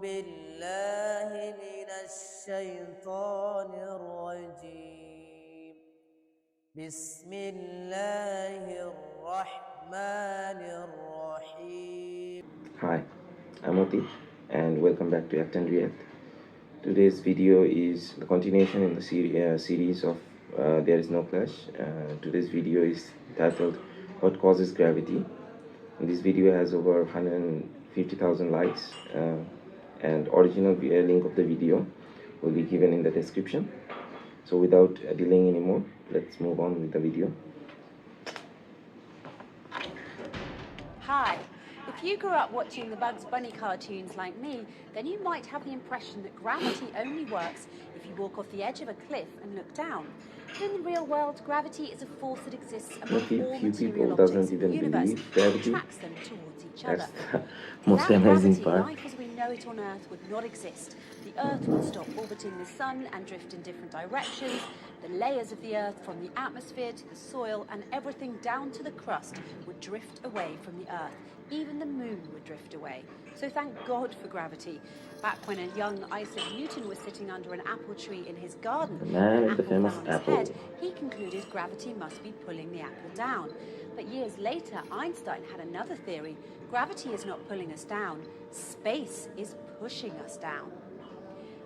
بالله من الشيطان الرجيم بسم الله الرحمن الرحيم. Hi, I'm Oti and welcome back to Act and React. Today's video is the continuation in the series of There is No Clash. Today's video is titled What Causes Gravity. This video has over 150,000 likes and original link of the video will be given in the description. So without delaying anymore, let's move on with the video. Hi. If you grew up watching the Bugs Bunny cartoons like me, then you might have the impression that gravity only works if you walk off the edge of a cliff and look down. But in the real world, gravity is a force that exists among all Few people material doesn't objects in the even universe believe and gravity. attracts them towards each other. That's the most Without amazing gravity, part. life as we know it on Earth would not exist. The Earth would stop orbiting the Sun and drift in different directions. The layers of the Earth, from the atmosphere to the soil and everything down to the crust, would drift away from the Earth. Even the moon would drift away. So thank God for gravity. Back when a young Isaac Newton was sitting under an apple tree in his garden, The man an with the apple famous fell on his apple. head, he concluded gravity must be pulling the apple down. But years later, Einstein had another theory. Gravity is not pulling us down, space is pushing us down.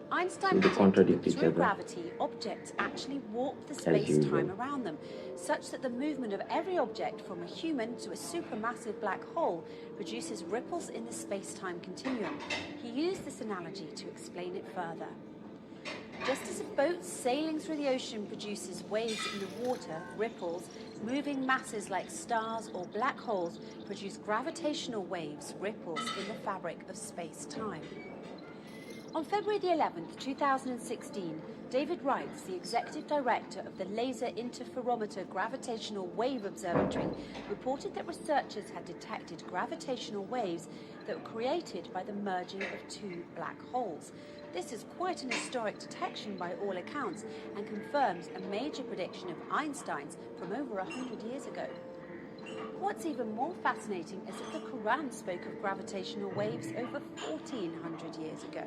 Einstein They predicted contradict that each through other. gravity, objects actually warp the usual. space-time around them, such that the movement of every object from a human to a supermassive black hole produces ripples in the space-time continuum. He used this analogy to explain it further. Just as a boat sailing through the ocean produces waves in the water, ripples, moving masses like stars or black holes produce gravitational waves, ripples in the fabric of space-time. On February the 11th, 2016, David Reitz, the executive director of the Laser Interferometer Gravitational Wave Observatory, reported that researchers had detected gravitational waves that were created by the merging of two black holes. This is quite an historic detection by all accounts and confirms a major prediction of Einstein's from over 100 years ago. What's even more fascinating is that the Quran spoke of gravitational waves over 1400 years ago.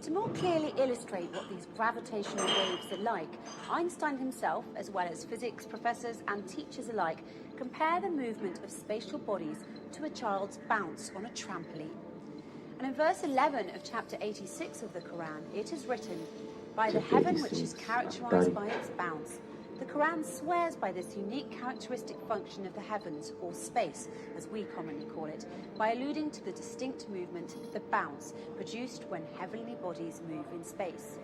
To more clearly illustrate what these gravitational waves are like, Einstein himself, as well as physics professors and teachers alike, compare the movement of spatial bodies to a child's bounce on a trampoline. And in verse 11 of chapter 86 of the Quran, it is written, "By the heaven which is characterized by its bounce." The Quran swears by this unique characteristic function of the heavens, or space, as we commonly call it, by alluding to the distinct movement, the bounce, produced when heavenly bodies move in space.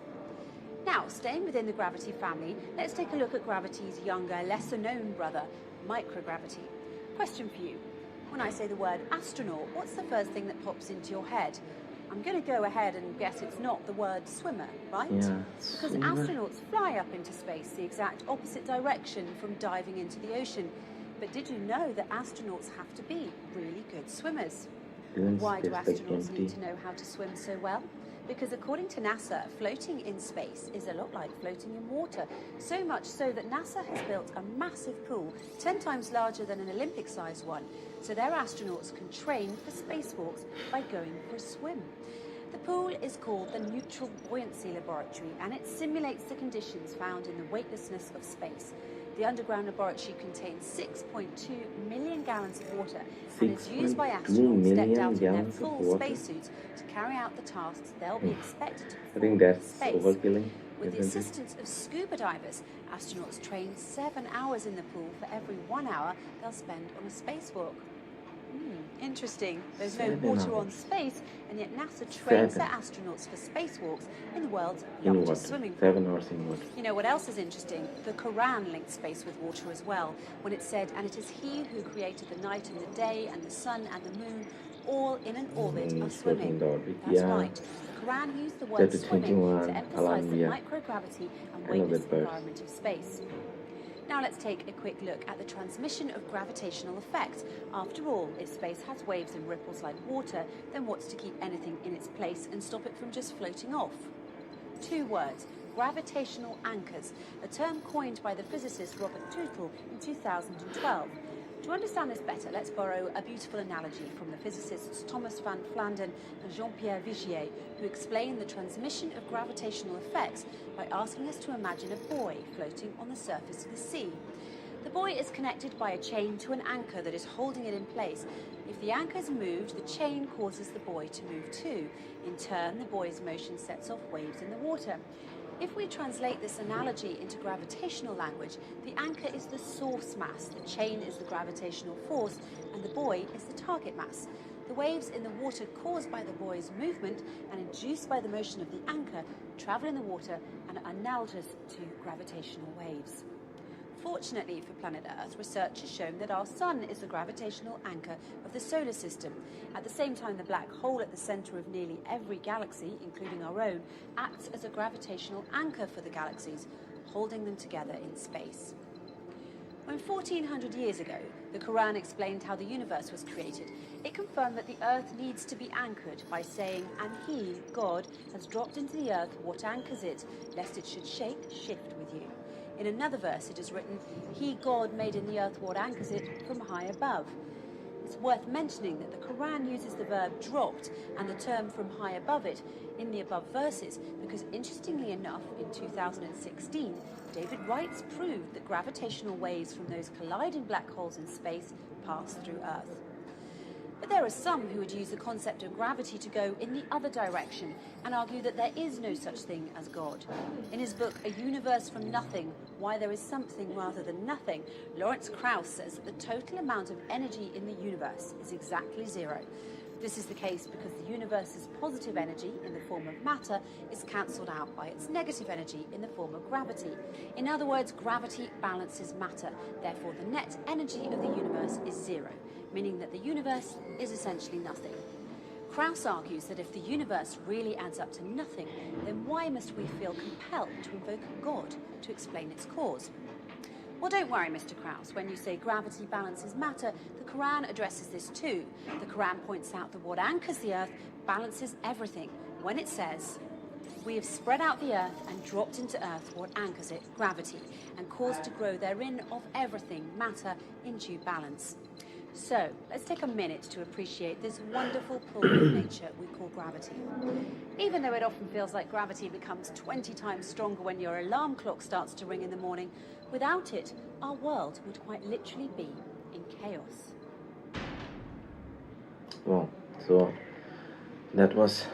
Now, staying within the gravity family, let's take a look at gravity's younger, lesser-known brother, microgravity. Question for you. When I say the word astronaut, what's the first thing that pops into your head? I'm going to go ahead and guess it's not the word swimmer, right? Yeah, Because swimmer. astronauts fly up into space the exact opposite direction from diving into the ocean. But did you know that astronauts have to be really good swimmers? Isn't Why do space like astronauts empty? need to know how to swim so well? Because according to NASA, floating in space is a lot like floating in water. So much so that NASA has built a massive pool, 10 times larger than an Olympic-sized one, so their astronauts can train for spacewalks by going for a swim. The pool is called the Neutral Buoyancy Laboratory, and it simulates the conditions found in the weightlessness of space. The underground laboratory contains 6.2 million gallons of water and is used by 6.2 astronauts decked million out in their gallons of full water? spacesuits to carry out the tasks they'll be expected to I perform think in that's space. overkilling. With the Isn't it? assistance of scuba divers, astronauts train 7 hours in the pool for every 1 hour they'll spend on a spacewalk. Interesting. There's no 7 water on hours. space, and yet NASA trains 7. their astronauts for spacewalks in the world's In largest water. swimming pool. 7 hours in water. You know what else is interesting? The Quran linked space with water as well, when it said, "And it is He who created the night and the day, and the sun and the moon, all in an orbit of Floating swimming." in the orbit. That's Yeah. right. The Quran used the word Chapter swimming 21, to emphasize the Al-Anbiya. microgravity and I know weightless that verse. environment of space. Now let's take a quick look at the transmission of gravitational effects. After all, if space has waves and ripples like water, then what's to keep anything in its place and stop it from just floating off? 2 words: gravitational anchors, a term coined by the physicist Robert Tootle in 2012. To understand this better, let's borrow a beautiful analogy from the physicists Thomas van Flandern and Jean-Pierre Vigier, who explain the transmission of gravitational effects by asking us to imagine a buoy floating on the surface of the sea. The buoy is connected by a chain to an anchor that is holding it in place. If the anchor is moved, the chain causes the buoy to move too. In turn, the buoy's motion sets off waves in the water. If we translate this analogy into gravitational language, the anchor is the source mass, the chain is the gravitational force, and the buoy is the target mass. The waves in the water caused by the buoy's movement and induced by the motion of the anchor travel in the water and are analogous to gravitational waves. Fortunately for planet Earth, research has shown that our Sun is the gravitational anchor of the solar system. At the same time, the black hole at the centre of nearly every galaxy, including our own, acts as a gravitational anchor for the galaxies, holding them together in space. When 1400 years ago, the Quran explained how the universe was created, it confirmed that the Earth needs to be anchored by saying, "And He, God, has dropped into the Earth what anchors it, lest it should shift with you." In another verse it is written, "He, God, made in the earth what anchors it from high above." It's worth mentioning that the Quran uses the verb dropped and the term from high above it in the above verses because, interestingly enough, in 2016, David Wrights proved that gravitational waves from those colliding black holes in space pass through Earth. But there are some who would use the concept of gravity to go in the other direction and argue that there is no such thing as God. In his book, A Universe from Nothing, Why There Is Something Rather Than Nothing, Lawrence Krauss says that the total amount of energy in the universe is exactly zero. This is the case because the universe's positive energy in the form of matter is cancelled out by its negative energy in the form of gravity. In other words, gravity balances matter. Therefore, the net energy of the universe is zero, meaning that the universe is essentially nothing. Krauss argues that if the universe really adds up to nothing, then why must we feel compelled to invoke God to explain its cause? Well, don't worry, Mr. Krauss. When you say gravity balances matter, the Quran addresses this too. The Quran points out that what anchors the earth balances everything when it says, "We have spread out the earth and dropped into earth what anchors it, gravity, and caused to grow therein of everything, matter, in due balance." So, let's take a minute to appreciate this wonderful pull of nature we call gravity. Even though it often feels like gravity becomes 20 times stronger when your alarm clock starts to ring in the morning, without it, our world would quite literally be in chaos. Well, so that was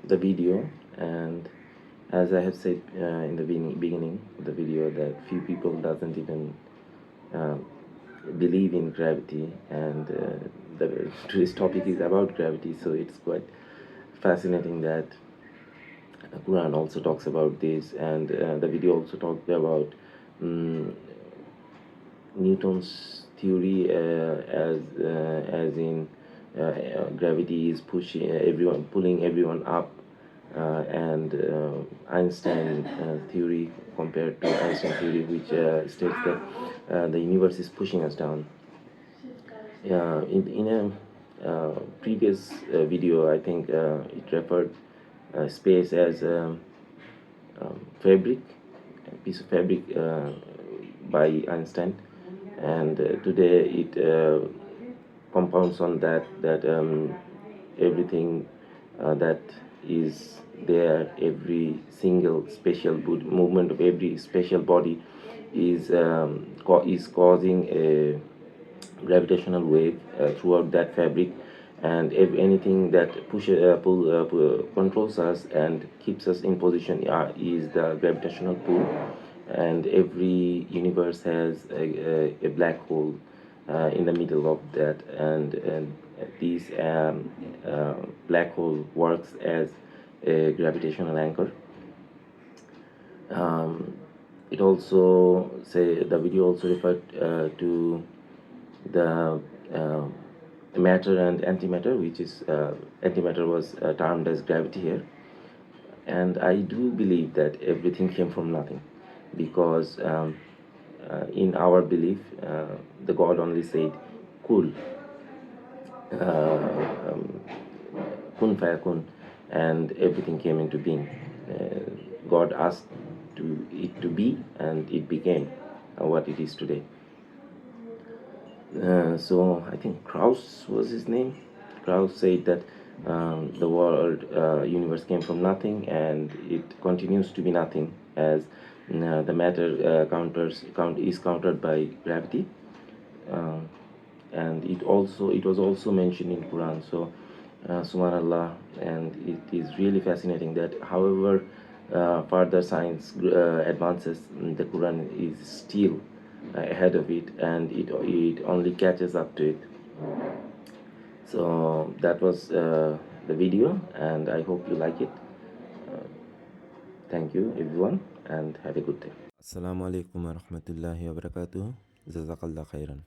the video, and as I have said in the beginning of the video, that few people doesn't even believe in gravity, and today's topic is about gravity, so it's quite fascinating that Quran also talks about this, and the video also talked about Newton's theory as in gravity is pulling everyone up, and Einstein theory compared to Einstein theory, which states that the universe is pushing us down. In a previous video, I think it referred space as a piece of fabric by Einstein, and today it compounds on that everything that is there, every single special movement of every special body is causing a gravitational wave throughout that fabric, and if anything that controls us and keeps us in position is the gravitational pull. And every universe has a black hole in the middle of that, and this black hole works as a gravitational anchor. It also the video also referred to the matter and antimatter, which is antimatter was termed as gravity here, and I do believe that everything came from nothing, because in our belief the God only said "Kul," kun fayakun, and everything came into being. God asked it to be, and it became what it is today. So I think Krauss was his name. Krauss said that the world universe came from nothing and it continues to be nothing as the matter is countered by gravity. Um, and it was also mentioned in Quran. So subhanallah, and it is really fascinating that however further science advances, the Quran is still ahead of it, and it only catches up to it. So that was the video, and I hope you like it. Thank you everyone, and have a good day. Assalamu alaikum wa rahmatullahi wa barakatuh. Jazakallah khairan.